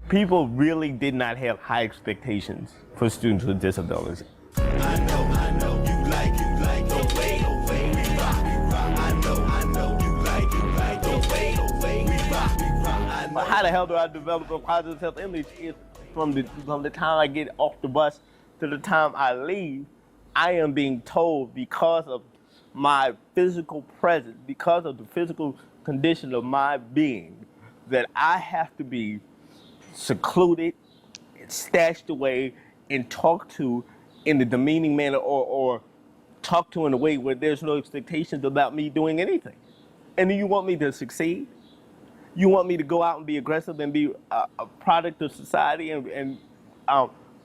People really did not have high expectations for students with disabilities. I know, you like the way we rock. I know, you like the way we rock. But how the hell do I develop a positive self-image if from the time I get off the bus to the time I leave, I am being told because of my physical presence, because of the physical condition of my being, that I have to be secluded, stashed away, and talked to in a demeaning manner or talked to in a way where there's no expectations about me doing anything. And then you want me to succeed? You want me to go out and be aggressive and be a product of society and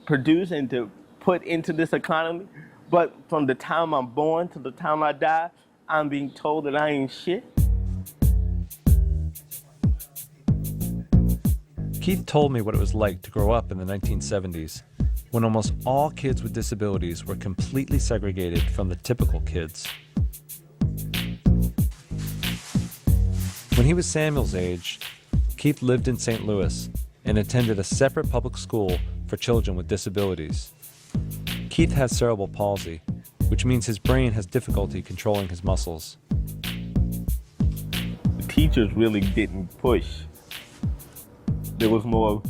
produce and to put into this economy? But from the time I'm born to the time I die, I'm being told that I ain't shit? Keith told me what it was like to grow up in the 1970s, when almost all kids with disabilities were completely segregated from the typical kids. When he was Samuel's age, Keith lived in St. Louis and attended a separate public school for children with disabilities. Keith has cerebral palsy, which means his brain has difficulty controlling his muscles. The teachers really didn't push. There was more,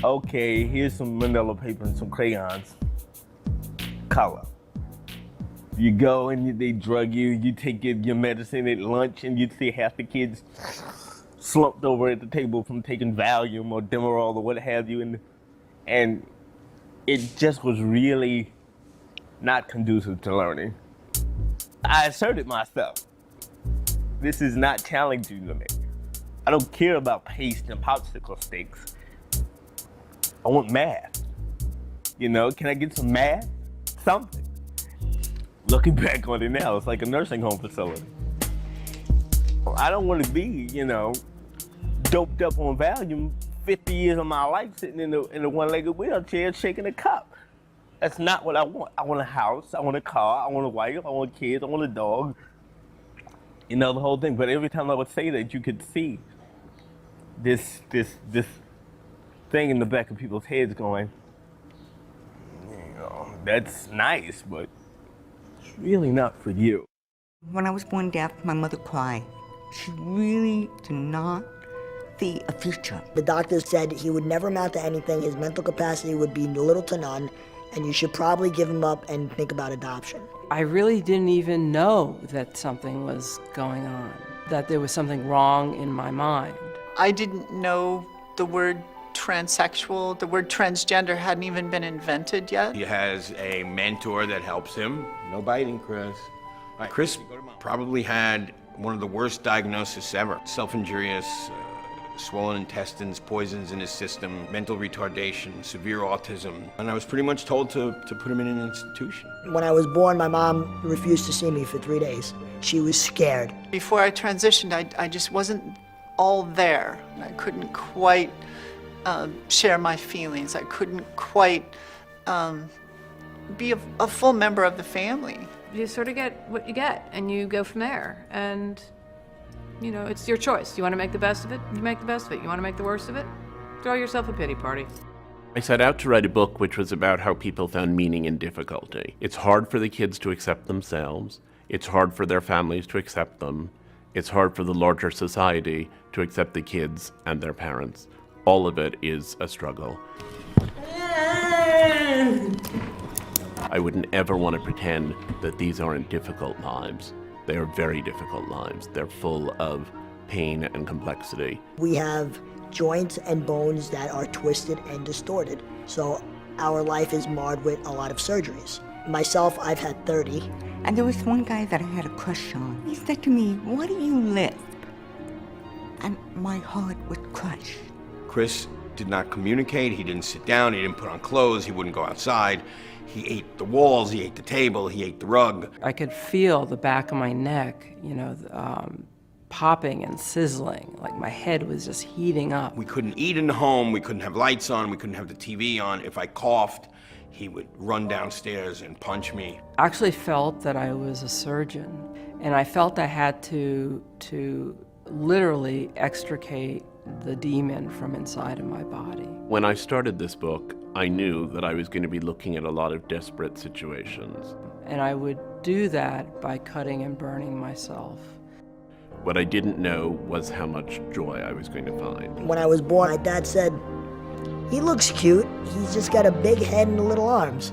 okay, here's some manila paper and some crayons, color. You go and they drug you, you take your medicine at lunch, and you'd see half the kids slumped over at the table from taking Valium or Demerol or what have you, and it just was really not conducive to learning. I asserted myself. This is not challenging to me. I don't care about paste and popsicle sticks. I want math. You know, can I get some math? Something. Looking back on it now, it's like a nursing home facility. I don't want to be, doped up on Valium 50 years of my life sitting in a one-legged wheelchair shaking a cup. That's not what I want. I want a house, I want a car, I want a wife, I want kids, I want a dog. The whole thing. But every time I would say that, you could see this thing in the back of people's heads going, that's nice, but it's really not for you. When I was born deaf, my mother cried. She really did not see a future. The doctors said he would never amount to anything, his mental capacity would be little to none, and you should probably give him up and think about adoption. I really didn't even know that something was going on, that there was something wrong in my mind. I didn't know the word transsexual, the word transgender hadn't even been invented yet. He has a mentor that helps him. No biting, Chris. Chris probably had one of the worst diagnoses ever. Self-injurious, swollen intestines, poisons in his system, mental retardation, severe autism. And I was pretty much told to put him in an institution. When I was born, my mom refused to see me for 3 days. She was scared. Before I transitioned, I just wasn't all there. I couldn't quite share my feelings. I couldn't quite be a full member of the family. You sort of get what you get, and you go from there. And, it's your choice. You want to make the best of it? You make the best of it. You want to make the worst of it? Throw yourself a pity party. I set out to write a book which was about how people found meaning in difficulty. It's hard for the kids to accept themselves. It's hard for their families to accept them. It's hard for the larger society to accept the kids and their parents. All of it is a struggle. I wouldn't ever want to pretend that these aren't difficult lives. They are very difficult lives. They're full of pain and complexity. We have joints and bones that are twisted and distorted, so our life is marred with a lot of surgeries. Myself, I've had 30. And there was one guy that I had a crush on. He said to me, "Why do you lisp?" And my heart would crush. Chris did not communicate, he didn't sit down, he didn't put on clothes, he wouldn't go outside. He ate the walls, he ate the table, he ate the rug. I could feel the back of my neck, popping and sizzling, like my head was just heating up. We couldn't eat in the home, we couldn't have lights on, we couldn't have the TV on. If I coughed, he would run downstairs and punch me. I actually felt that I was a surgeon, and I felt I had to literally extricate the demon from inside of my body. When I started this book, I knew that I was going to be looking at a lot of desperate situations. And I would do that by cutting and burning myself. What I didn't know was how much joy I was going to find. When I was born, my dad said, "He looks cute. He's just got a big head and little arms."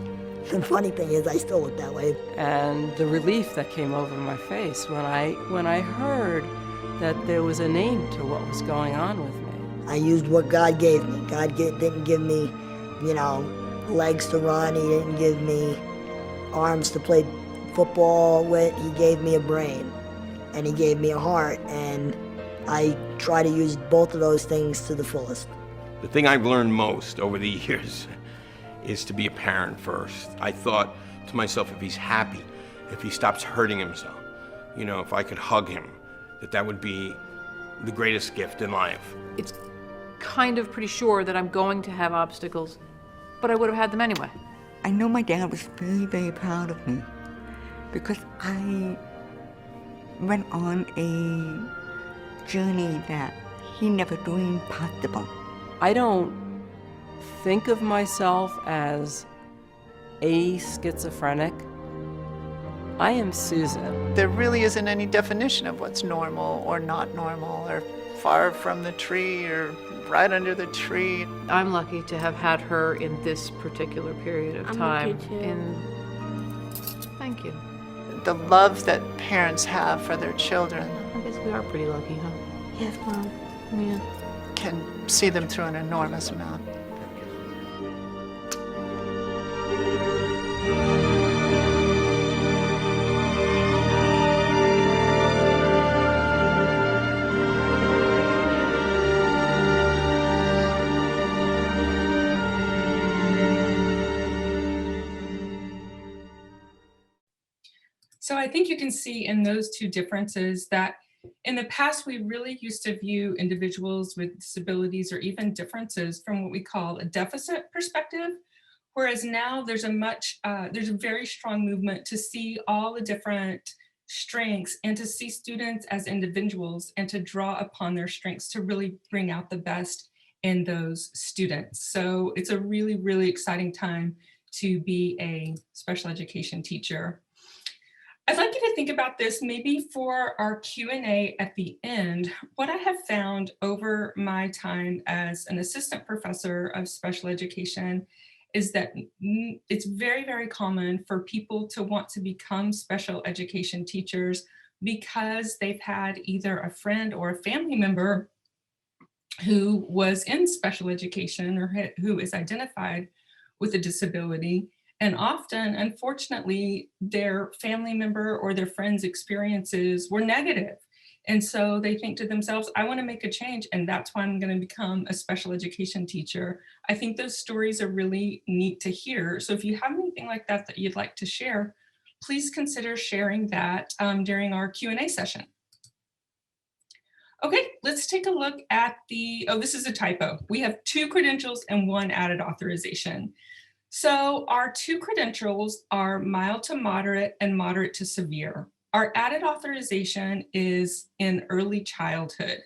The funny thing is, I still look that way. And the relief that came over my face when I heard that there was a name to what was going on with me. I used what God gave me. Didn't give me, legs to run. He didn't give me arms to play football with. He gave me a brain, and he gave me a heart, and I try to use both of those things to the fullest. The thing I've learned most over the years is to be a parent first. I thought to myself, if he's happy, if he stops hurting himself, if I could hug him, that would be the greatest gift in life. It's kind of pretty sure that I'm going to have obstacles, but I would have had them anyway. I know my dad was very, very proud of me because I went on a journey that he never dreamed possible. I don't think of myself as a schizophrenic. I am Susan. There really isn't any definition of what's normal or not normal, or far from the tree or right under the tree. I'm lucky to have had her in this particular period of time. Thank you. The love that parents have for their children I guess we are pretty lucky, huh? Yes, Mom. Yeah. can see them through an enormous amount. So I think you can see in those two differences that in the past, we really used to view individuals with disabilities or even differences from what we call a deficit perspective, whereas now there's a very strong movement to see all the different strengths and to see students as individuals and to draw upon their strengths to really bring out the best in those students. So it's a really, really exciting time to be a special education teacher. I'd like you to think about this maybe for our Q&A at the end. What I have found over my time as an assistant professor of special education is that it's very, very common for people to want to become special education teachers because they've had either a friend or a family member who was in special education or who is identified with a disability. And often, unfortunately, their family member or their friend's experiences were negative. And so they think to themselves, I want to make a change, and that's why I'm going to become a special education teacher. I think those stories are really neat to hear. So if you have anything like that that you'd like to share, please consider sharing that during our Q&A session. Okay, let's take a look at this is a typo. We have 2 credentials and 1 added authorization. So our 2 credentials are mild to moderate and moderate to severe. Our added authorization is in early childhood.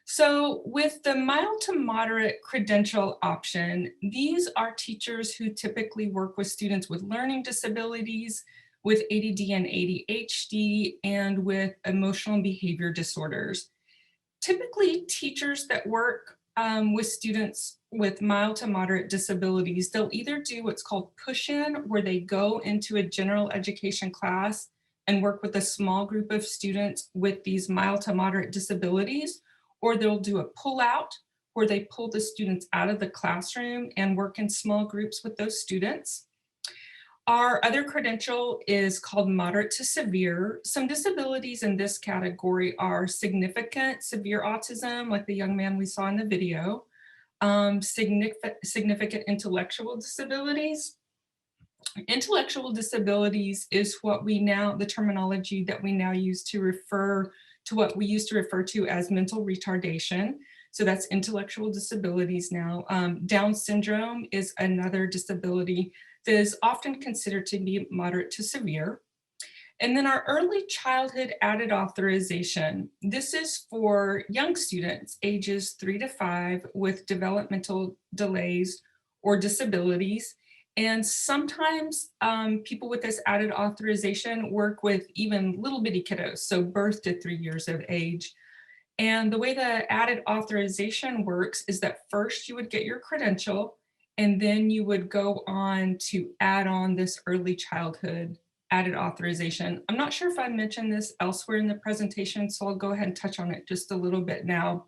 So with the mild to moderate credential option, these are teachers who typically work with students with learning disabilities, with ADD and ADHD, and with emotional and behavior disorders. Typically, teachers that work with students with mild to moderate disabilities, they'll either do what's called push-in, where they go into a general education class and work with a small group of students with these mild to moderate disabilities, or they'll do a pull-out, where they pull the students out of the classroom and work in small groups with those students. Our other credential is called moderate to severe. Some disabilities in this category are significant severe autism, like the young man we saw in the video, significant intellectual disabilities. Intellectual disabilities is the terminology that we now use to refer to what we used to refer to as mental retardation. So that's intellectual disabilities now. Down syndrome is another disability that is often considered to be moderate to severe. And then our early childhood added authorization. This is for young students ages 3 to 5 with developmental delays or disabilities. And sometimes people with this added authorization work with even little bitty kiddos, so birth to 3 years of age. And the way the added authorization works is that first you would get your credential, and then you would go on to add on this early childhood added authorization. I'm not sure if I mentioned this elsewhere in the presentation, so I'll go ahead and touch on it just a little bit now.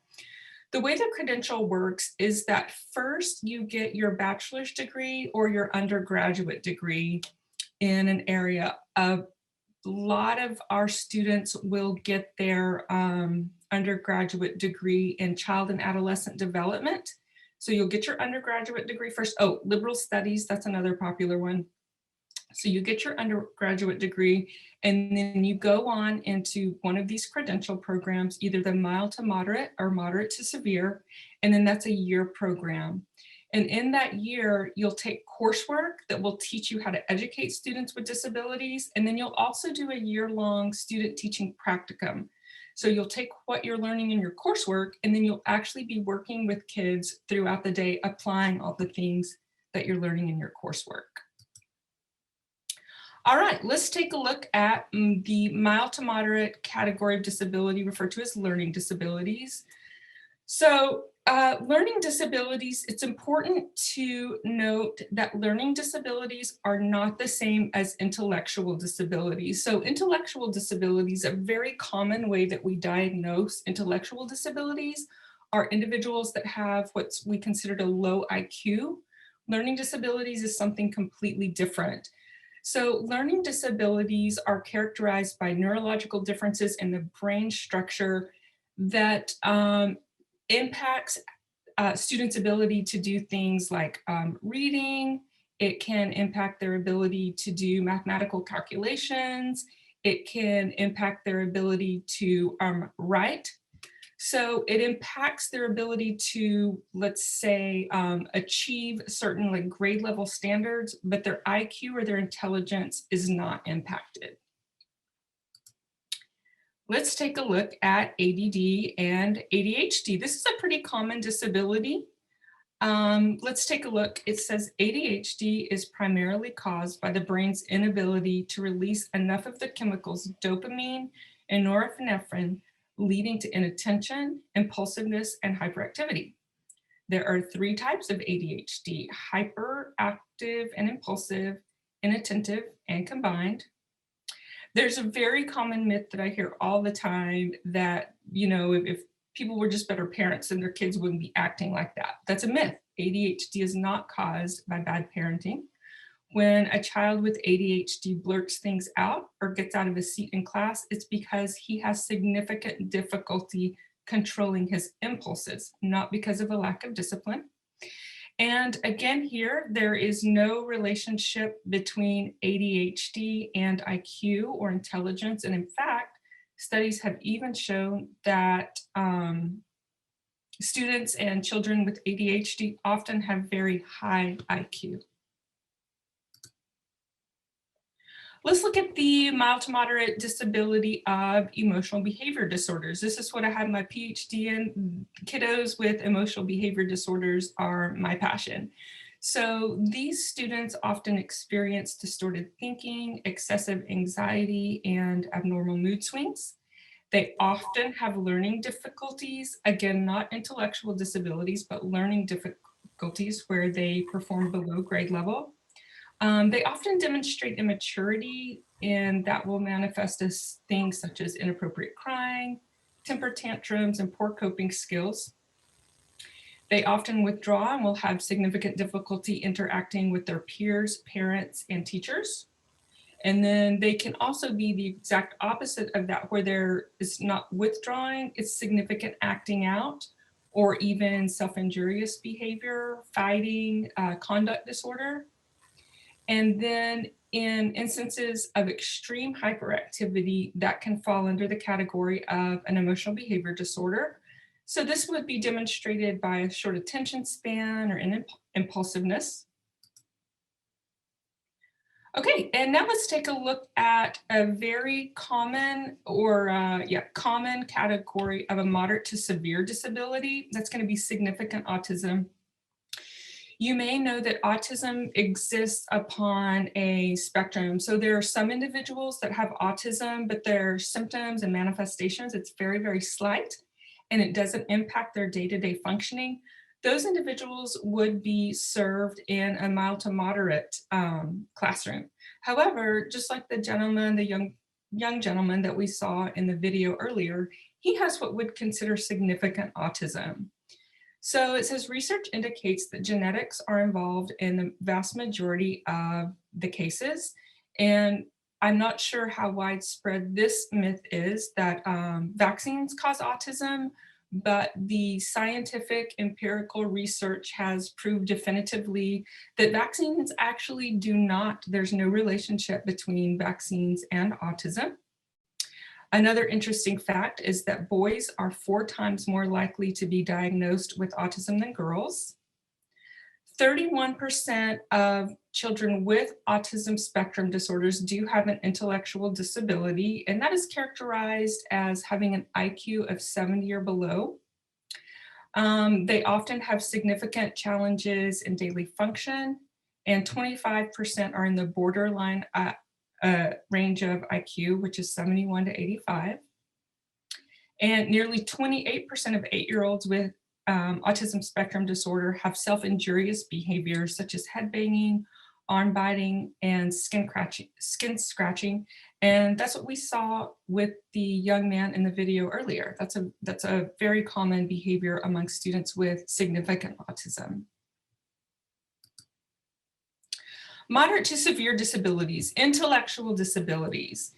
The way the credential works is that first you get your bachelor's degree or your undergraduate degree in an area. A lot of our students will get their undergraduate degree in child and adolescent development. So you'll get your undergraduate degree first. Oh, liberal studies, that's another popular one. So you get your undergraduate degree, and then you go on into one of these credential programs, either the mild to moderate or moderate to severe, and then that's a year program. And in that year, you'll take coursework that will teach you how to educate students with disabilities, and then you'll also do a year-long student teaching practicum. So you'll take what you're learning in your coursework, and then you'll actually be working with kids throughout the day, applying all the things that you're learning in your coursework. All right, let's take a look at the mild to moderate category of disability referred to as learning disabilities. So learning disabilities, it's important to note that learning disabilities are not the same as intellectual disabilities. So intellectual disabilities, a very common way that we diagnose intellectual disabilities are individuals that have what we consider a low IQ. Learning disabilities is something completely different. So learning disabilities are characterized by neurological differences in the brain structure that impacts students' ability to do things like reading. It can impact their ability to do mathematical calculations. It can impact their ability to write. So it impacts their ability to, let's say, achieve certain like grade level standards, but their IQ or their intelligence is not impacted. Let's take a look at ADD and ADHD. This is a pretty common disability. Let's take a look. It says ADHD is primarily caused by the brain's inability to release enough of the chemicals dopamine and norepinephrine, leading to inattention, impulsiveness, and hyperactivity. There are 3 types of ADHD: hyperactive and impulsive, inattentive, and combined. There's a very common myth that I hear all the time that, you know, if people were just better parents, then their kids wouldn't be acting like that. That's a myth. ADHD is not caused by bad parenting. When a child with ADHD blurts things out or gets out of his seat in class, it's because he has significant difficulty controlling his impulses, not because of a lack of discipline. And again, here, there is no relationship between ADHD and IQ or intelligence. And in fact, studies have even shown that students and children with ADHD often have very high IQ. Let's look at the mild to moderate disability of emotional behavior disorders. This is what I had my PhD in. Kiddos with emotional behavior disorders are my passion. So these students often experience distorted thinking, excessive anxiety, and abnormal mood swings. They often have learning difficulties, again, not intellectual disabilities, but learning difficulties where they perform below grade level. They often demonstrate immaturity, and that will manifest as things such as inappropriate crying, temper tantrums, and poor coping skills. They often withdraw and will have significant difficulty interacting with their peers, parents, and teachers. And then they can also be the exact opposite of that, where there is not withdrawing, it's significant acting out, or even self-injurious behavior, fighting, conduct disorder. And then in instances of extreme hyperactivity, that can fall under the category of an emotional behavior disorder. So this would be demonstrated by a short attention span or impulsiveness. Okay, and now let's take a look at a very common common category of a moderate to severe disability. That's going to be significant autism. You may know that autism exists upon a spectrum. So there are some individuals that have autism, but their symptoms and manifestations, it's very, very slight, and it doesn't impact their day-to-day functioning. Those individuals would be served in a mild to moderate classroom. However, just like the gentleman, the young gentleman that we saw in the video earlier, he has what would consider significant autism. So it says research indicates that genetics are involved in the vast majority of the cases. And I'm not sure how widespread this myth is that vaccines cause autism, but the scientific empirical research has proved definitively that vaccines actually do not, there's no relationship between vaccines and autism. Another interesting fact is that boys are 4 times more likely to be diagnosed with autism than girls. 31% of children with autism spectrum disorders do have an intellectual disability, and that is characterized as having an IQ of 70 or below. They often have significant challenges in daily function, and 25% are in the borderline range of IQ, which is 71 to 85. And nearly 28% of 8-year-olds with autism spectrum disorder have self-injurious behaviors such as headbanging, arm biting, and skin scratching. And that's what we saw with the young man in the video earlier. That's a very common behavior among students with significant autism. Moderate to severe disabilities, intellectual disabilities.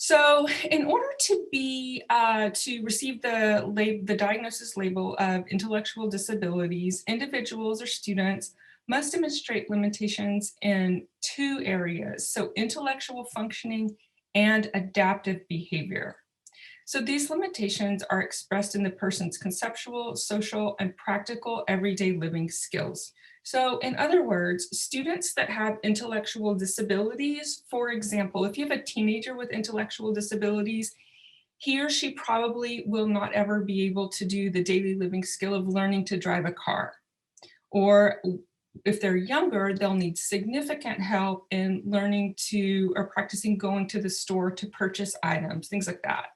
So in order to receive the diagnosis label of intellectual disabilities, individuals or students must demonstrate limitations in 2 areas, so intellectual functioning and adaptive behavior. So these limitations are expressed in the person's conceptual, social, and practical everyday living skills. So in other words, students that have intellectual disabilities, for example, if you have a teenager with intellectual disabilities, he or she probably will not ever be able to do the daily living skill of learning to drive a car. Or if they're younger, they'll need significant help in learning to or practicing going to the store to purchase items, things like that.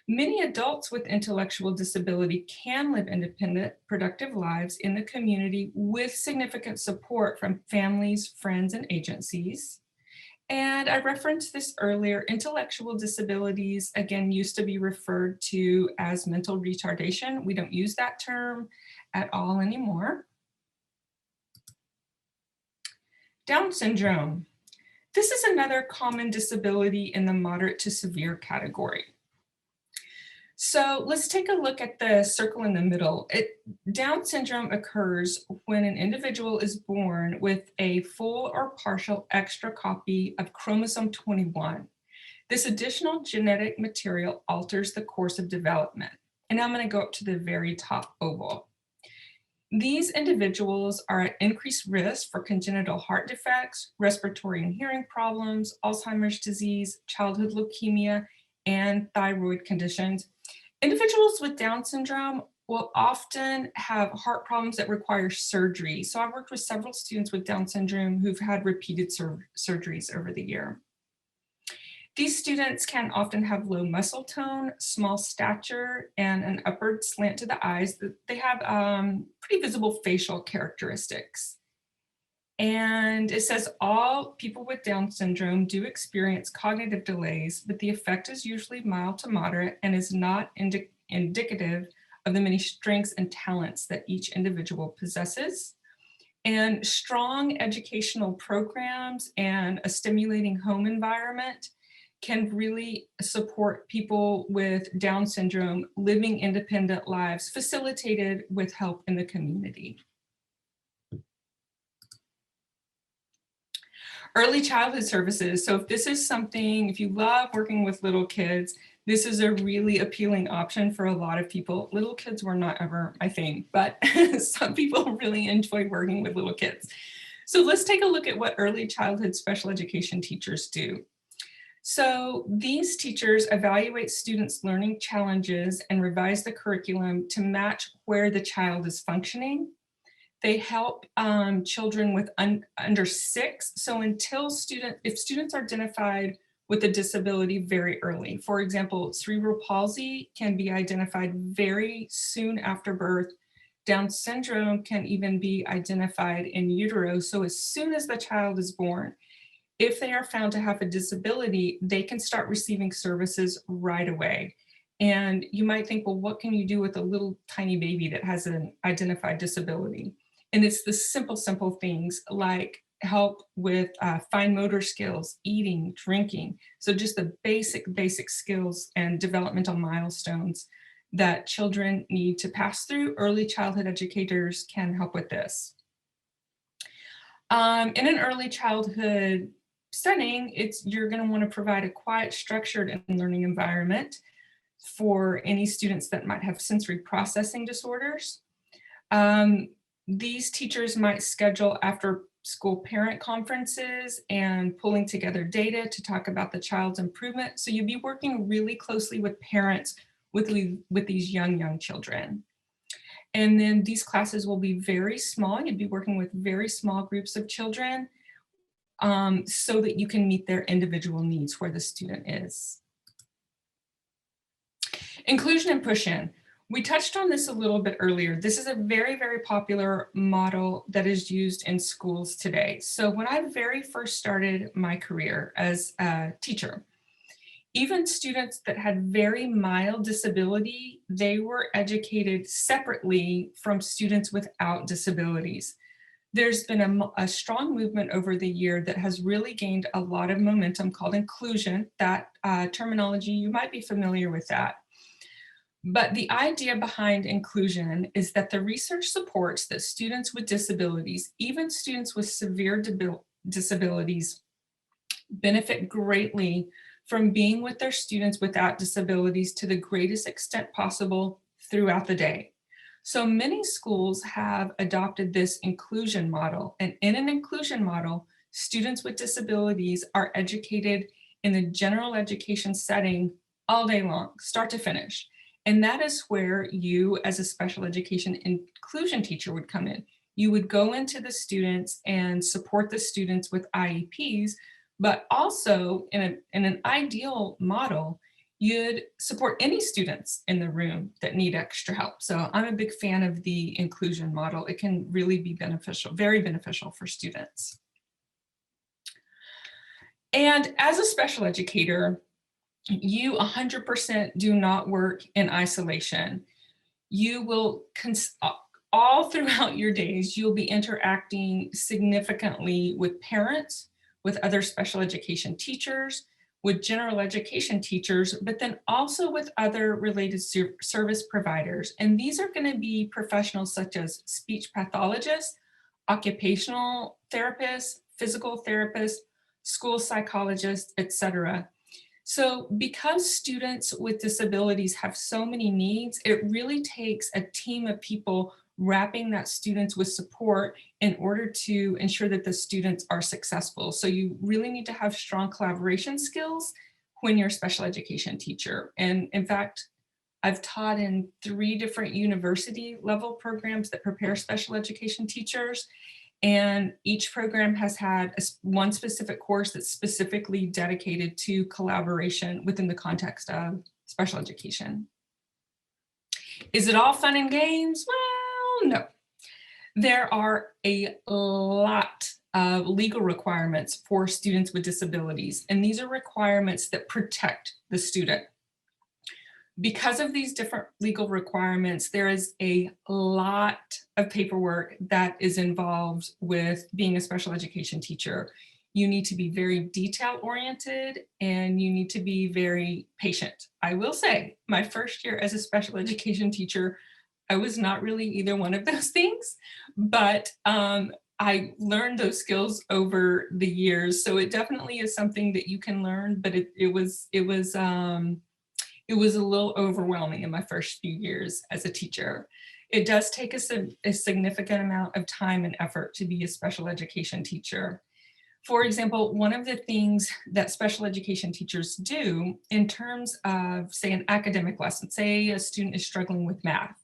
Many adults with intellectual disability can live independent, productive lives in the community with significant support from families, friends, and agencies. And I referenced this earlier, intellectual disabilities, again, used to be referred to as mental retardation. We don't use that term at all anymore. Down syndrome. This is another common disability in the moderate to severe category. So let's take a look at the circle in the middle. Down syndrome occurs when an individual is born with a full or partial extra copy of chromosome 21. This additional genetic material alters the course of development. And I'm going to go up to the very top oval. These individuals are at increased risk for congenital heart defects, respiratory and hearing problems, Alzheimer's disease, childhood leukemia, and thyroid conditions. Individuals with Down syndrome will often have heart problems that require surgery. So I've worked with several students with Down syndrome who've had repeated surgeries over the year. These students can often have low muscle tone, small stature, and an upward slant to the eyes. They have pretty visible facial characteristics. And it says all people with Down syndrome do experience cognitive delays, but the effect is usually mild to moderate and is not indicative of the many strengths and talents that each individual possesses. And strong educational programs and a stimulating home environment can really support people with Down syndrome living independent lives, facilitated with help in the community. Early childhood services. So if this is something, if you love working with little kids, this is a really appealing option for a lot of people. Little kids were not ever my thing, but some people really enjoy working with little kids. So let's take a look at what early childhood special education teachers do. So these teachers evaluate students' learning challenges and revise the curriculum to match where the child is functioning. They help children with under 6. So if students are identified with a disability very early, for example, cerebral palsy can be identified very soon after birth. Down syndrome can even be identified in utero. So as soon as the child is born, if they are found to have a disability, they can start receiving services right away. And you might think, well, what can you do with a little tiny baby that has an identified disability? And it's the simple things like help with fine motor skills, eating, drinking. So just the basic skills and developmental milestones that children need to pass through. Early childhood educators can help with this. In an early childhood setting, you're going to want to provide a quiet, structured, and learning environment for any students that might have sensory processing disorders. These teachers might schedule after school parent conferences and pulling together data to talk about the child's improvement. So you'll be working really closely with parents with these young children. And then these classes will be very small. You'll be working with very small groups of children so that you can meet their individual needs where the student is. Inclusion and push-in. We touched on this a little bit earlier. This is a very popular model that is used in schools today. So when I very first started my career as a teacher, even students that had very mild disability, they were educated separately from students without disabilities. There's been a strong movement over the year that has really gained a lot of momentum called inclusion. That terminology, you might be familiar with that. But the idea behind inclusion is that the research supports that students with disabilities, even students with severe disabilities, benefit greatly from being with their students without disabilities to the greatest extent possible throughout the day. So many schools have adopted this inclusion model, and in an inclusion model, students with disabilities are educated in the general education setting all day long, start to finish. And that is where you, as a special education inclusion teacher, would come in. You would go into the students and support the students with IEPs, but also in an ideal model, you'd support any students in the room that need extra help. So I'm a big fan of the inclusion model. It can really be beneficial, very beneficial for students. And as a special educator, you 100% do not work in isolation. You will, all throughout your days, you'll be interacting significantly with parents, with other special education teachers, with general education teachers, but then also with other related service providers. And these are going to be professionals such as speech pathologists, occupational therapists, physical therapists, school psychologists, etc. So because students with disabilities have so many needs, it really takes a team of people wrapping that students with support in order to ensure that the students are successful. So you really need to have strong collaboration skills when you're a special education teacher. And in fact, I've taught in 3 different university level programs that prepare special education teachers. And each program has had one specific course that's specifically dedicated to collaboration within the context of special education. Is it all fun and games? Well, no. There are a lot of legal requirements for students with disabilities, and these are requirements that protect the student. Because of these different legal requirements, there is a lot of paperwork that is involved with being a special education teacher. You need to be very detail-oriented and you need to be very patient. I will say, my first year as a special education teacher, I was not really either one of those things, but I learned those skills over the years. So it definitely is something that you can learn, but it was a little overwhelming in my first few years as a teacher. It does take a significant amount of time and effort to be a special education teacher. For example, one of the things that special education teachers do in terms of, say, an academic lesson, say a student is struggling with math,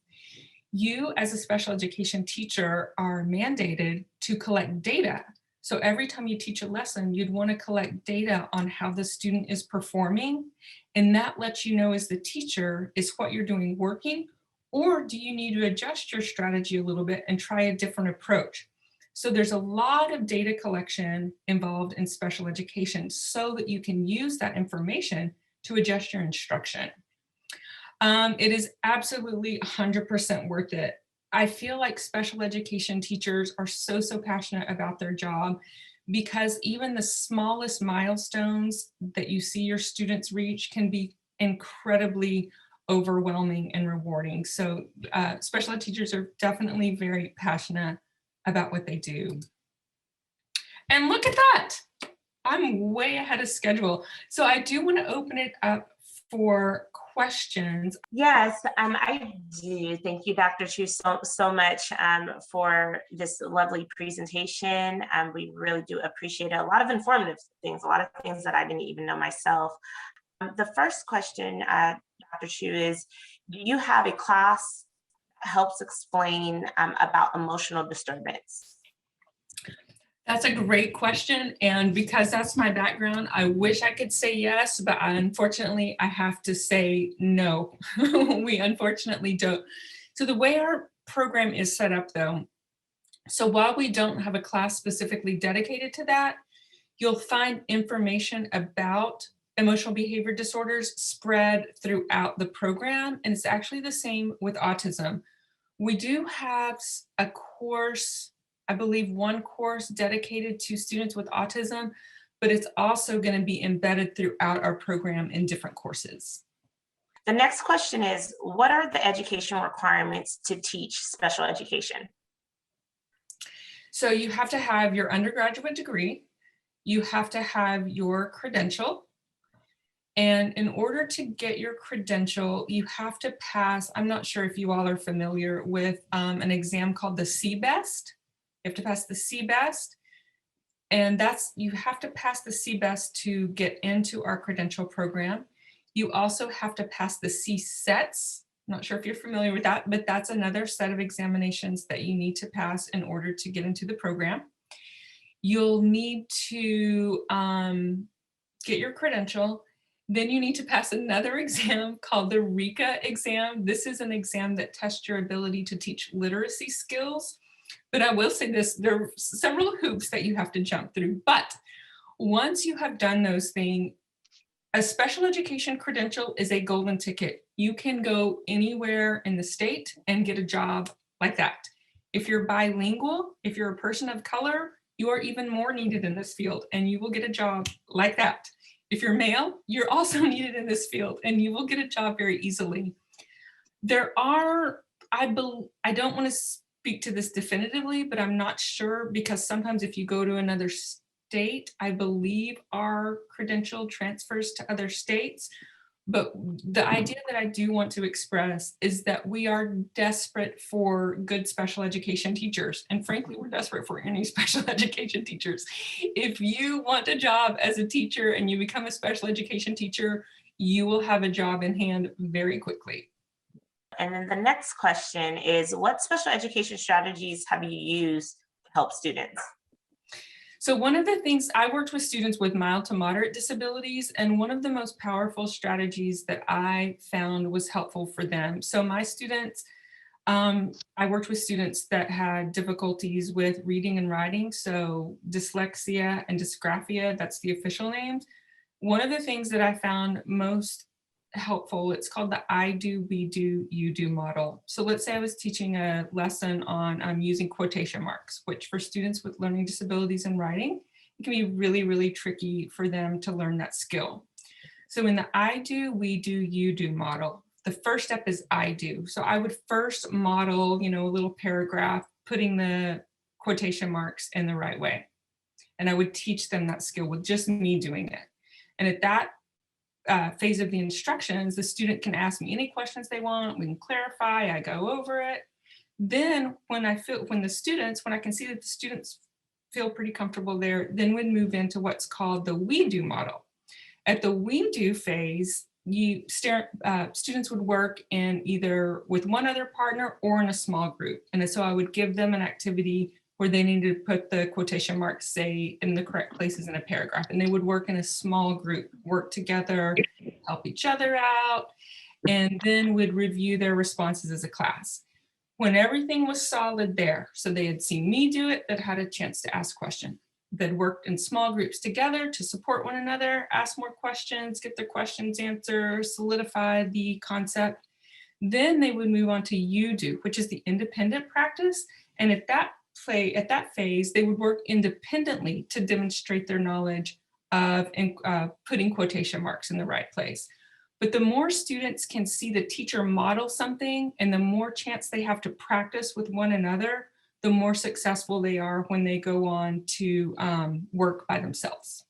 you as a special education teacher are mandated to collect data. So every time you teach a lesson, you'd want to collect data on how the student is performing. And that lets you know as the teacher, is what you're doing working, or do you need to adjust your strategy a little bit and try a different approach? So there's a lot of data collection involved in special education so that you can use that information to adjust your instruction. It is absolutely 100% worth it. I feel like special education teachers are so passionate about their job because even the smallest milestones that you see your students reach can be incredibly overwhelming and rewarding. So special ed teachers are definitely very passionate about what they do. And look at that, I'm way ahead of schedule. So I do want to open it up for questions. Yes, I do. Thank you, Dr. Chiu, so much for this lovely presentation. We really do appreciate it. A lot of informative things, a lot of things that I didn't even know myself. The first question, Dr. Chiu, is, do you have a class that helps explain about emotional disturbance? That's a great question. And because that's my background, I wish I could say yes, but unfortunately I have to say no. We unfortunately don't. So the way our program is set up though, so while we don't have a class specifically dedicated to that, you'll find information about emotional behavior disorders spread throughout the program. And it's actually the same with autism. We do have a course, I believe one course dedicated to students with autism, but it's also going to be embedded throughout our program in different courses. The next question is, what are the education requirements to teach special education? So you have to have your undergraduate degree, you have to have your credential, and in order to get your credential, you have to pass, I'm not sure if you all are familiar with an exam called the CBEST. You have to pass the CBEST, and you have to pass the CBEST to get into our credential program. You also have to pass the CSETs. I'm not sure if you're familiar with that, but that's another set of examinations that you need to pass in order to get into the program. You'll need to get your credential. Then you need to pass another exam called the RECA exam. This is an exam that tests your ability to teach literacy skills. But I will say this, there are several hoops that you have to jump through. But once you have done those things, a special education credential is a golden ticket. You can go anywhere in the state and get a job like that. If you're bilingual, if you're a person of color, you are even more needed in this field and you will get a job like that. If you're male, you're also needed in this field and you will get a job very easily. There are, I don't want to speak to this definitively, but I'm not sure, because sometimes if you go to another state, I believe our credential transfers to other states. But the idea that I do want to express is that we are desperate for good special education teachers. And frankly, we're desperate for any special education teachers. If you want a job as a teacher and you become a special education teacher, you will have a job in hand very quickly. And then the next question is, what special education strategies have you used to help students? So one of the things, I worked with students with mild to moderate disabilities, and one of the most powerful strategies that I found was helpful for them. So my students, I worked with students that had difficulties with reading and writing, so dyslexia and dysgraphia, that's the official names. One of the things that I found most helpful, it's called the I do, we do, you do model. So let's say I was teaching a lesson on using quotation marks, which for students with learning disabilities and writing, it can be really, really tricky for them to learn that skill. So in the I do, we do, you do model, the first step is I do. So I would first model, a little paragraph, putting the quotation marks in the right way. And I would teach them that skill with just me doing it. And at that phase of the instructions, the student can ask me any questions they want. We can clarify, I go over it. Then when I can see that the students feel pretty comfortable there, then we'd move into what's called the we do model. At the we do phase, students would work in either with one other partner or in a small group. And so I would give them an activity where they needed to put the quotation marks, say, in the correct places in a paragraph. And they would work in a small group, work together, help each other out, and then would review their responses as a class. When everything was solid there, so they had seen me do it, that had a chance to ask questions. They'd worked in small groups together to support one another, ask more questions, get their questions answered, solidify the concept. Then they would move on to you do, which is the independent practice. And at that phase, they would work independently to demonstrate their knowledge of putting quotation marks in the right place. But the more students can see the teacher model something and the more chance they have to practice with one another, the more successful they are when they go on to work by themselves.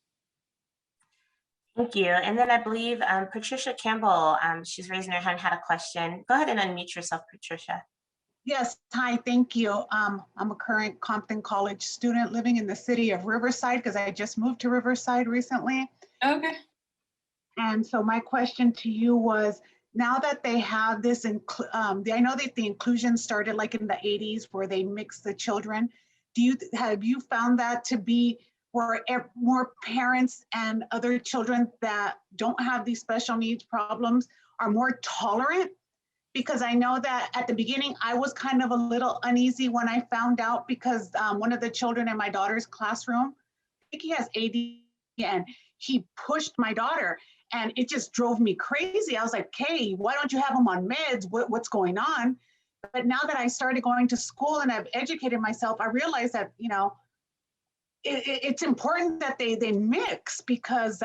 Thank you. And then I believe Patricia Campbell, she's raising her hand, had a question. Go ahead and unmute yourself, Patricia. Yes, hi, thank you. I'm a current Compton College student living in the city of Riverside because I just moved to Riverside recently. Okay. And so my question to you was, now that they have this, I know that the inclusion started like in the 80s where they mixed the children. Have you found that to be where more parents and other children that don't have these special needs problems are more tolerant? Because I know that at the beginning, I was kind of a little uneasy when I found out because one of the children in my daughter's classroom, I think he has AD, and he pushed my daughter and it just drove me crazy. I was like, hey, why don't you have him on meds? What's going on? But now that I started going to school and I've educated myself, I realized that, it's important that they mix because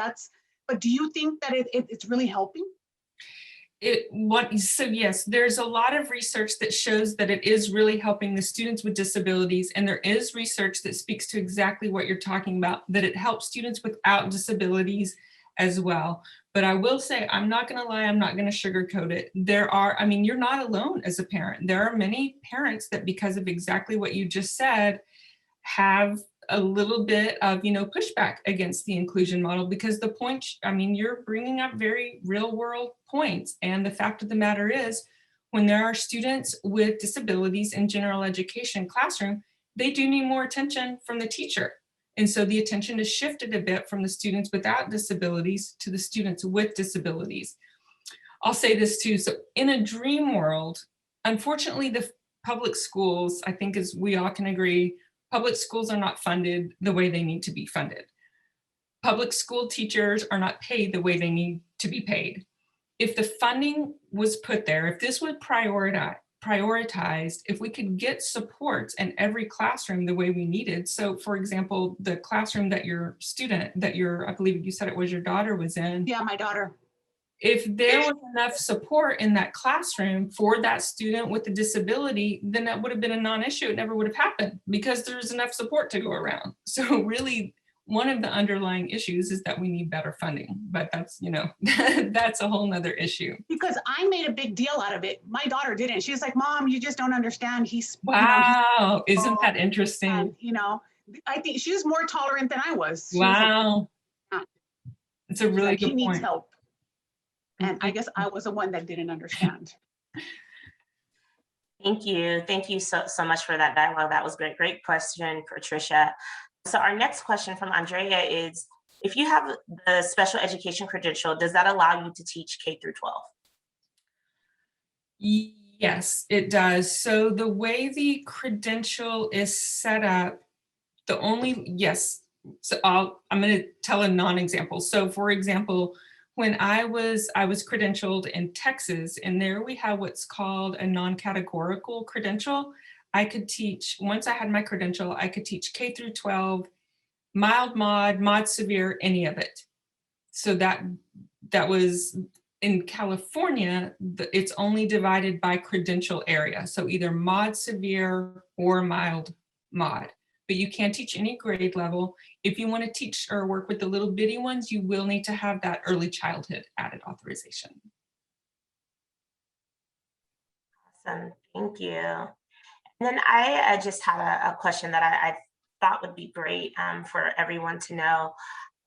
but do you think that it's really helping? So yes, there's a lot of research that shows that it is really helping the students with disabilities. And there is research that speaks to exactly what you're talking about, that it helps students without disabilities as well. But I will say, I'm not going to lie, I'm not going to sugarcoat it. You're not alone as a parent. There are many parents that, because of exactly what you just said, have a little bit of, pushback against the inclusion model because the point, you're bringing up very real world points. And the fact of the matter is, when there are students with disabilities in general education classroom, they do need more attention from the teacher. And so the attention is shifted a bit from the students without disabilities to the students with disabilities. I'll say this too. So in a dream world, unfortunately, the public schools, I think as we all can agree, public schools are not funded the way they need to be funded. Public school teachers are not paid the way they need to be paid. If the funding was put there, if this was prioritized, if we could get supports in every classroom the way we needed. So for example, the classroom that I believe you said it was your daughter was in. Yeah, my daughter. If there was enough support in that classroom for that student with a disability, then that would have been a non-issue. It never would have happened because there's enough support to go around. So really, one of the underlying issues is that we need better funding, but that's, that's a whole nother issue. Because I made a big deal out of it. My daughter didn't. She was like, Mom, you just don't understand. Wow, isn't that interesting? And, I think she was more tolerant than I was. Wow. It's a really good point. He needs help. And I guess I was the one that didn't understand. Thank you. Thank you so much for that dialogue. That was great. Great question, Patricia. So our next question from Andrea is, if you have the special education credential, does that allow you to teach K through 12? Yes, it does. So the way the credential is set up, So I'm going to tell a non-example. So for example, when I was credentialed in Texas, and there we have what's called a non-categorical credential. I could teach, once I had my credential, I could teach K through 12, mild mod, mod severe, any of it. So that was in California, it's only divided by credential area. So either mod severe or mild mod. But you can't teach any grade level. If you want to teach or work with the little bitty ones, you will need to have that early childhood added authorization. Awesome, thank you. Then I just had a question that I thought would be great for everyone to know,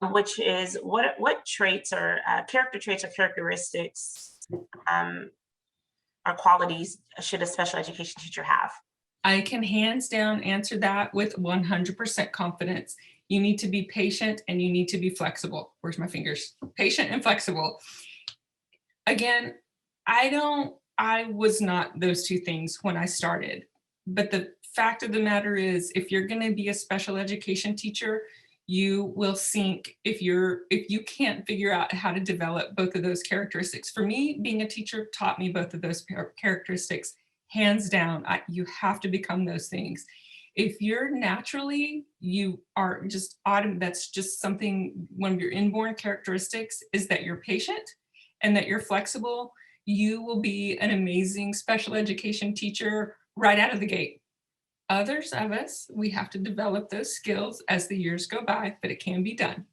which is what traits or character traits or characteristics or qualities should a special education teacher have? I can hands down answer that with 100% confidence. You need to be patient and you need to be flexible. Where's my fingers? Patient and flexible. Again, I was not those two things when I started. But the fact of the matter is, if you're going to be a special education teacher, you will sink if you can't figure out how to develop both of those characteristics. For me, being a teacher taught me both of those characteristics, hands down. You have to become those things. If you're naturally, you are just that's just something, one of your inborn characteristics is that you're patient and that you're flexible, you will be an amazing special education teacher right out of the gate. Others of us, we have to develop those skills as the years go by, but it can be done.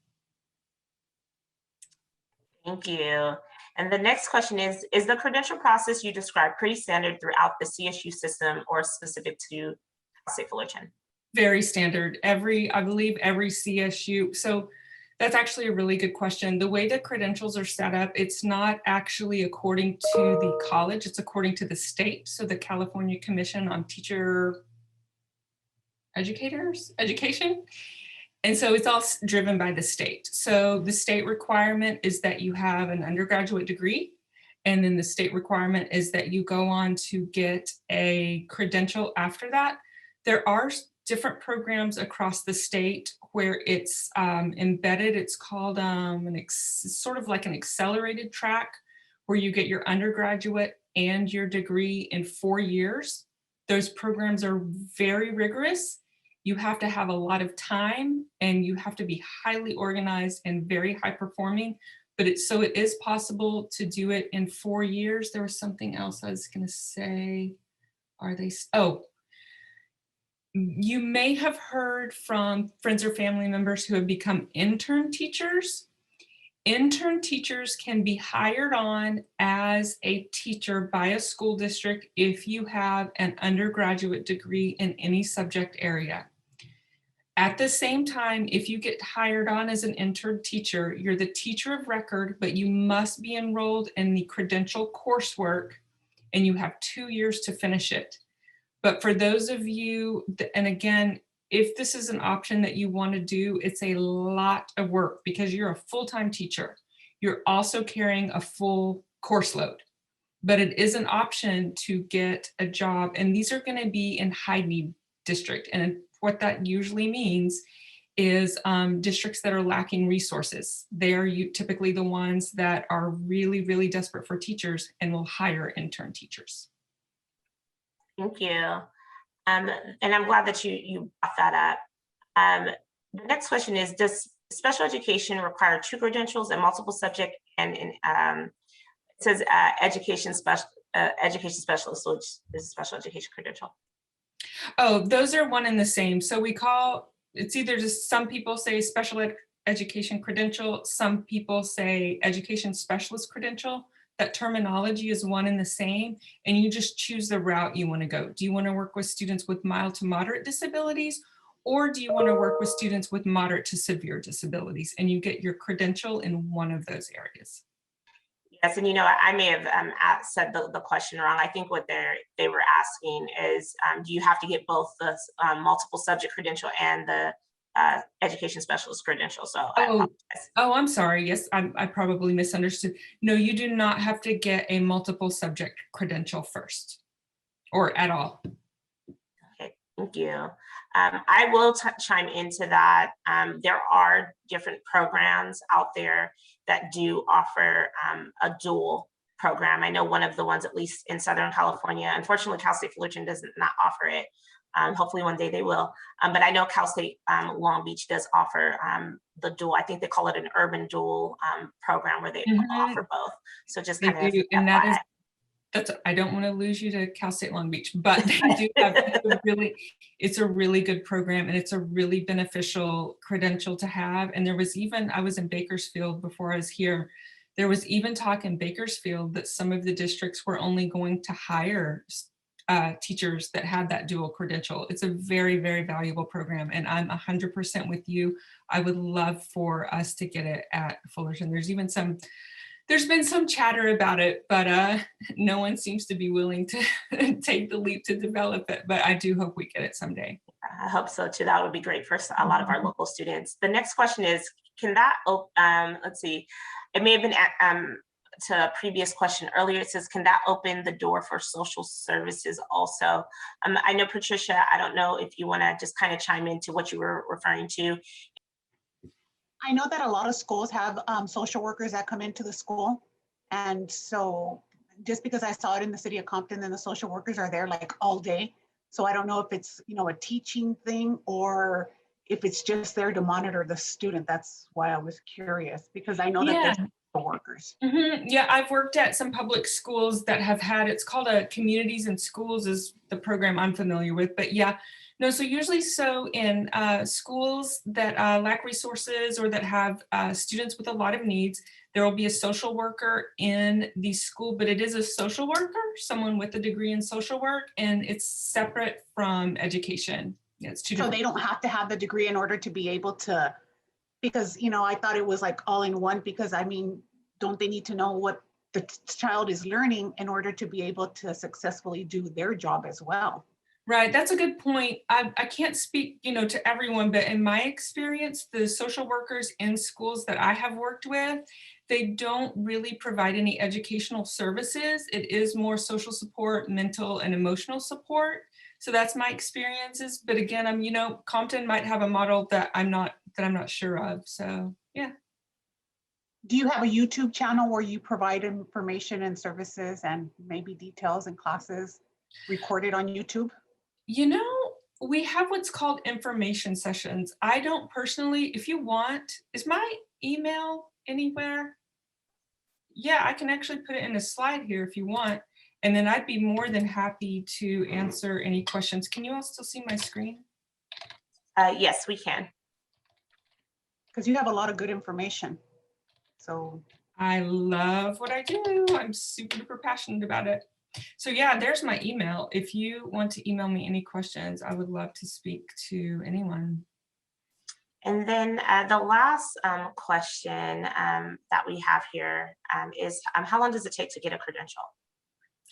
Thank you. And the next question is the credential process you described pretty standard throughout the CSU system or specific to Cal State Fullerton? Very standard. I believe every CSU. So that's actually a really good question. The way the credentials are set up, it's not actually according to the college, it's according to the state. So the California Commission on Teacher Education. And so it's all driven by the state. So the state requirement is that you have an undergraduate degree. And then the state requirement is that you go on to get a credential after that. There are different programs across the state where it's embedded. It's called sort of like an accelerated track where you get your undergraduate and your degree in 4 years. Those programs are very rigorous. You have to have a lot of time and you have to be highly organized and very high performing, but it is possible to do it in 4 years. There was something else I was going to say. You may have heard from friends or family members who have become intern teachers. Intern teachers can be hired on as a teacher by a school district if you have an undergraduate degree in any subject area. At the same time, if you get hired on as an intern teacher, you're the teacher of record, but you must be enrolled in the credential coursework and you have 2 years to finish it. But for those of you, and again, if this is an option that you want to do, it's a lot of work because you're a full-time teacher. You're also carrying a full course load, but it is an option to get a job. And these are going to be in high need district. And what that usually means is districts that are lacking resources. They are typically the ones that are really, really desperate for teachers and will hire intern teachers. Thank you. And I'm glad that you brought that up. The next question is, does special education require 2 credentials and multiple subject? And it says education specialist, which is special education credential. Oh, those are one and the same. So it's either just, some people say special education credential, some people say education specialist credential. That terminology is one and the same, and you just choose the route you want to go. Do you want to work with students with mild to moderate disabilities, or do you want to work with students with moderate to severe disabilities? And you get your credential in one of those areas. Yes, and I may have said the question wrong. I think what they were asking is, do you have to get both the multiple subject credential and the education specialist credential? So I apologize. Oh, I'm sorry. Yes, I probably misunderstood. No, you do not have to get a multiple subject credential first or at all. Okay, thank you. I will chime into that. There are different programs out there that do offer a dual program. I know one of the ones, at least in Southern California, unfortunately, Cal State Fullerton does not offer it. Hopefully one day they will. But I know Cal State Long Beach does offer the dual. I think they call it an urban dual program where they offer both. So just kind of, and I don't want to lose you to Cal State Long Beach, but they do have it's a really good program and it's a really beneficial credential to have. And I was in Bakersfield before I was here. There was even talk in Bakersfield that some of the districts were only going to hire teachers that have that dual credential. It's a very, very valuable program, and I'm 100% with you. I would love for us to get it at Fullerton. There's been some chatter about it, but no one seems to be willing to take the leap to develop it. But I do hope we get it someday. I hope so too. That would be great for a lot of our local students. The next question is, can that, let's see, it may have been to a previous question earlier. It says, can that open the door for social services also? I know, Patricia, I don't know if you want to just kind of chime into what you were referring to. I know that a lot of schools have social workers that come into the school. And so just because I saw it in the city of Compton, then the social workers are there like all day. So I don't know if it's, a teaching thing or if it's just there to monitor the student. That's why I was curious, because I know that there's social workers. Yeah, I've worked at some public schools that have had, it's called a Communities in Schools is the program I'm familiar with, but yeah. No, so usually in schools that lack resources or that have students with a lot of needs, there will be a social worker in the school, but it is a social worker, someone with a degree in social work, and it's separate from education. It's two different. So they don't have to have the degree in order to be able to, because, I thought it was like all in one, because don't they need to know what the child is learning in order to be able to successfully do their job as well? Right, that's a good point. I can't speak, to everyone, but in my experience, the social workers in schools that I have worked with, they don't really provide any educational services. It is more social support, mental and emotional support. So that's my experiences. But again, Compton might have a model that I'm not sure of. So yeah. Do you have a YouTube channel where you provide information and services and maybe details and classes recorded on YouTube? We have what's called information sessions. I don't personally, if you want, is my email anywhere? Yeah, I can actually put it in a slide here if you want. And then I'd be more than happy to answer any questions. Can you all still see my screen? Yes, we can. Because you have a lot of good information. So I love what I do. I'm super duper passionate about it. So yeah, there's my email. If you want to email me any questions, I would love to speak to anyone. And then the last question that we have here is how long does it take to get a credential?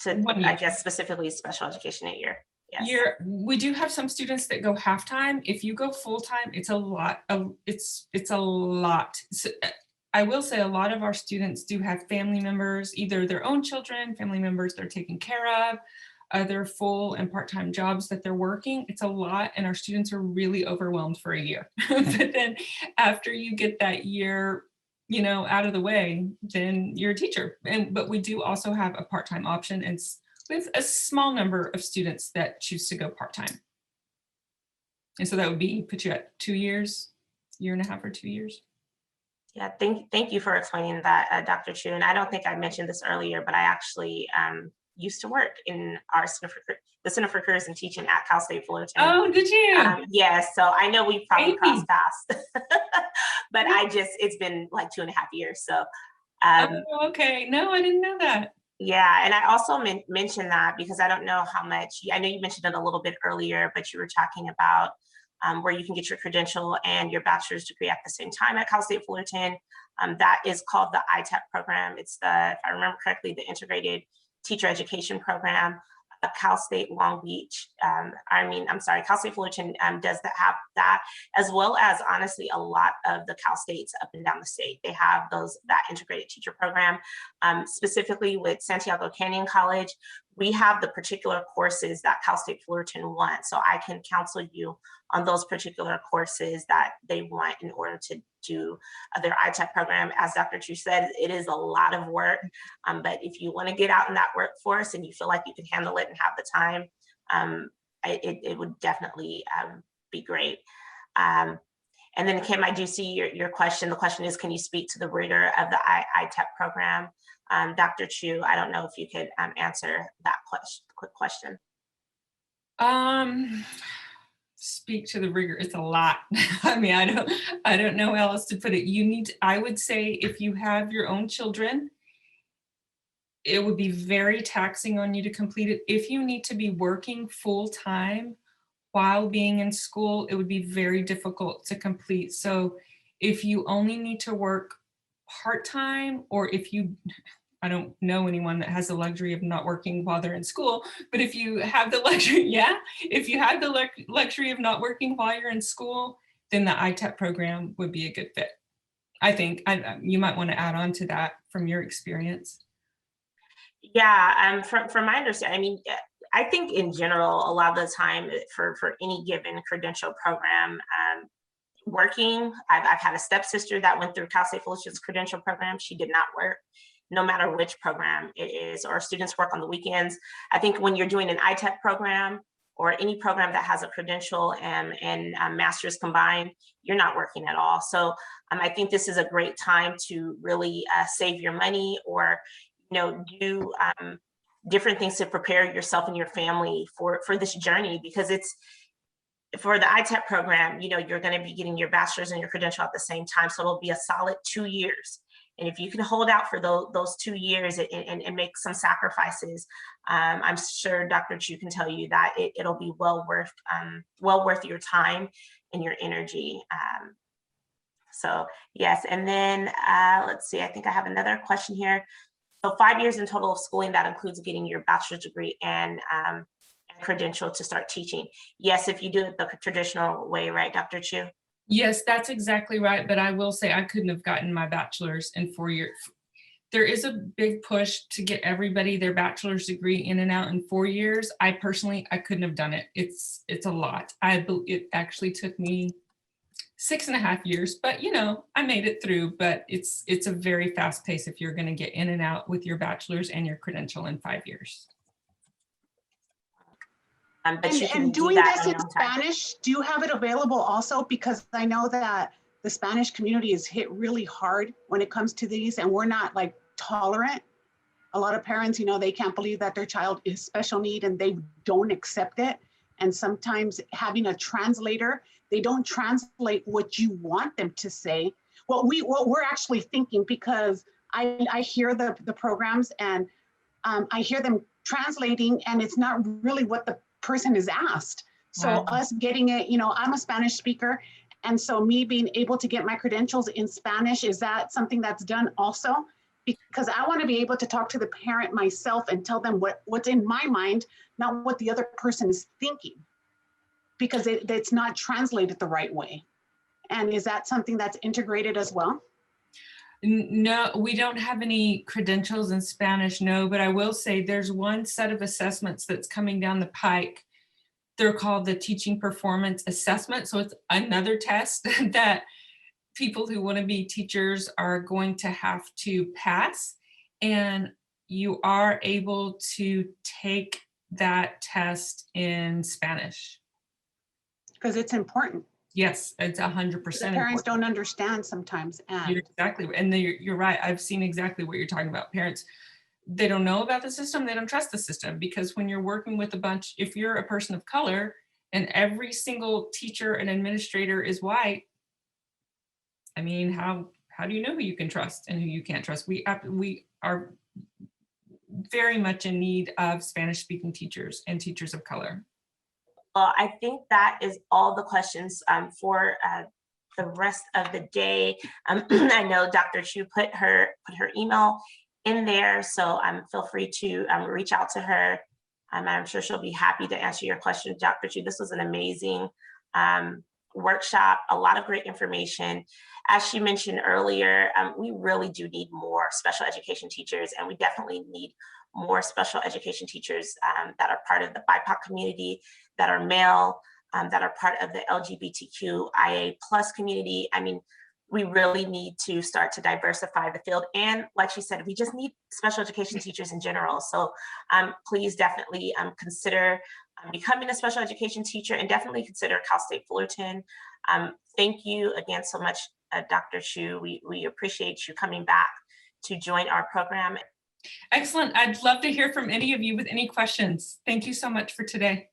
I guess specifically special education a year. Yes. We do have some students that go half-time. If you go full-time, it's a lot. It's a lot. So, I will say a lot of our students do have family members, either their own children, family members they're taking care of, other full and part-time jobs that they're working. It's a lot, and our students are really overwhelmed for a year. But then after you get that year, out of the way, then you're a teacher. But we do also have a part-time option, and with a small number of students that choose to go part-time. And so that would put you at 2 years, year and a half or 2 years. Yeah, thank you for explaining that, Dr. Chiu. And I don't think I mentioned this earlier, but I actually used to work in the Center for Careers and Teaching at Cal State Fullerton. Oh, did you? Yes, so I know we probably crossed paths, but it's been like 2.5 years. So. Oh, okay. No, I didn't know that. Yeah, and I also mentioned that because I don't know how much, I know you mentioned it a little bit earlier, but you were talking about where you can get your credential and your bachelor's degree at the same time at Cal State Fullerton. That is called the ITEP program. It's if I remember correctly, the Integrated Teacher Education Program. Cal State Long Beach, Cal State Fullerton does have that, as well as honestly a lot of the Cal States up and down the state. They have that integrated teacher program. Specifically with Santiago Canyon College, we have the particular courses that Cal State Fullerton wants. So I can counsel you on those particular courses that they want in order to do their ITEP program. As Dr. Chiu said, it is a lot of work, but if you want to get out in that workforce and you feel like you can handle it and have the time, it would definitely be great. And then Kim, I do see your question. The question is, can you speak to the rigor of the ITEP program? Dr. Chiu, I don't know if you could answer that quick question. Speak to the rigor. It's a lot. I mean, I don't know how else to put it. I would say if you have your own children, it would be very taxing on you to complete it. If you need to be working full-time while being in school, it would be very difficult to complete. So if you only need to work part-time, or if you, I don't know anyone that has the luxury of not working while they're in school, but if you have the luxury, if you have the luxury of not working while you're in school, then the ITEP program would be a good fit. I think you might want to add on to that from your experience. Yeah, from my understanding, I mean, I think in general, a lot of the time for any given credential program, working, I've had a stepsister that went through Cal State Fullerton's credential program. She did not work, no matter which program it is, or students work on the weekends. I think when you're doing an ITEP program or any program that has a credential and master's combined, you're not working at all. So I think this is a great time to really save your money, or do different things to prepare yourself and your family for this journey, because it's, for the ITEP program, you're going to be getting your bachelor's and your credential at the same time. So it'll be a solid 2 years. And if you can hold out for those 2 years and make some sacrifices, I'm sure Dr. Chiu can tell you that it'll be well worth your time and your energy. So yes, and then let's see, I think I have another question here. So 5 years in total of schooling, that includes getting your bachelor's degree and credential to start teaching. Yes, if you do it the traditional way, right, Dr. Chiu? Yes, that's exactly right. But I will say I couldn't have gotten my bachelor's in 4 years. There is a big push to get everybody their bachelor's degree in and out in 4 years. I personally, I couldn't have done it. It's a lot. It actually took me 6.5 years, but I made it through. But it's a very fast pace if you're going to get in and out with your bachelor's and your credential in 5 years. But you can and do doing that this in in your own time. Spanish, do you have it available also? Because I know that the Spanish community is hit really hard when it comes to these, and we're not like tolerant. A lot of parents, they can't believe that their child is special need and they don't accept it. And sometimes having a translator, they don't translate what you want them to say. What we're actually thinking, because I hear the programs and I hear them translating, and it's not really what the person is asked. So Wow. us getting it, I'm a Spanish speaker. And so me being able to get my credentials in Spanish, is that something that's done also? Because I want to be able to talk to the parent myself and tell them what's in my mind, not what the other person is thinking, because it's not translated the right way. And is that something that's integrated as well? No, we don't have any credentials in Spanish, no, but I will say there's one set of assessments that's coming down the pike. They're called the Teaching Performance Assessment. So it's another test that people who want to be teachers are going to have to pass. And you are able to take that test in Spanish. Because it's important. Yes, it's 100%. The parents don't understand sometimes. And You're exactly, and you're right. I've seen exactly what you're talking about. Parents, they don't know about the system. They don't trust the system, because when you're working with a bunch, if you're a person of color and every single teacher and administrator is white, I mean, how do you know who you can trust and who you can't trust? We are very much in need of Spanish speaking teachers and teachers of color. Well, I think that is all the questions for the rest of the day. I know Dr. Chiu put her email in there, so feel free to reach out to her. I'm sure she'll be happy to answer your questions, Dr. Chiu. This was an amazing workshop, a lot of great information. As she mentioned earlier, we really do need more special education teachers, and we definitely need more special education teachers that are part of the BIPOC community, that are male, that are part of the LGBTQIA+ community. I mean, we really need to start to diversify the field. And like she said, we just need special education teachers in general. So please definitely consider becoming a special education teacher, and definitely consider Cal State Fullerton. Thank you again so much, Dr. Chiu. We appreciate you coming back to join our program. Excellent. I'd love to hear from any of you with any questions. Thank you so much for today.